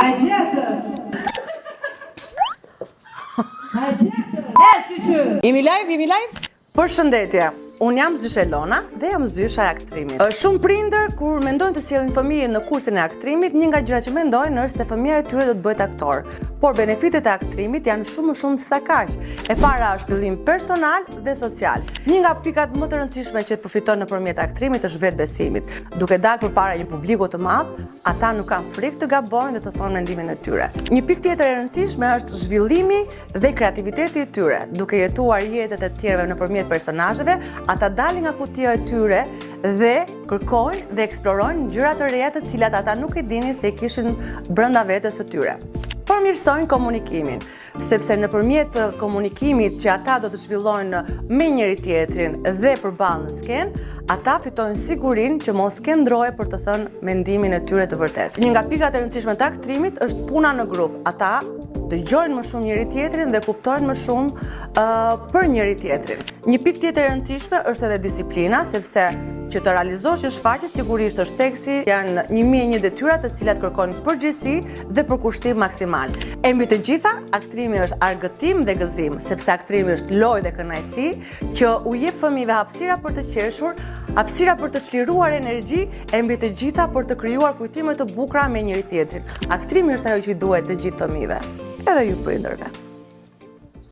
A gjetë! A gjetë! Nesishë! Jemi live? Përshëndetje. Unë jam Zyshe Elona dhe jam zysha e aktrimit. Shumë prindër kur mendojnë të sjellin fëmijën në kursin e aktrimit, një nga gjërat që mendojnë është se fëmia e tyre do të bëhet aktor. Por benefitet e aktrimit janë shumë se sa kaq. E para është zhvillim personal dhe social. Një nga pikat më të rëndësishme që të përfiton nëpërmjet aktrimit është vetbesimit. Duke dalë përpara një publiku të madh, ata nuk kanë frikë të gabojnë dhe të thonë mendimin e tyre. Një pikë tjetër e rëndësishme është zhvillimi dhe kreativiteti i tyre. Duke jetuar jetët e tjerëve nëpërmjet personazheve, ata dalin nga kutia e tyre dhe kërkojnë dhe eksplorojnë gjëra të reja të cilat ata nuk e dinin se i kishin brenda vetes së tyre. Përmirësojnë komunikimin, sepse nëpërmjet komunikimit që ata do të zhvillojnë me njëri tjetrin dhe përballë në skenë, ata fitojnë sigurinë që mos kendroje për të thënë mendimin e tyre të vërtetë. Një nga pikat e rëndësishme të aktrimit është puna në grup. Ata dëgjojnë më shumë njëri tjetrin dhe kuptojnë më shumë për njëri tjetrin. Një pikë tjetër e rëndësishme është edhe disiplina, sepse që të realizosh një shfaqje sigurisht është teksti, janë 1001 detyra të cilat kërkojnë përgjegjësi dhe përkushtim maksimal. E mbi të gjitha, aktrimi është argëtim dhe gëzim, sepse aktrimi është lojë dhe kënaqësi që u jep fëmijëve hapësira për të qeshur, hapësira për të çliruar energji, e mbi të gjitha për të krijuar kujtime të bukura me njëri tjetrin. Aktrimi është ajo që i duhet të gjithë fëmijëve, edhe ju prindërve.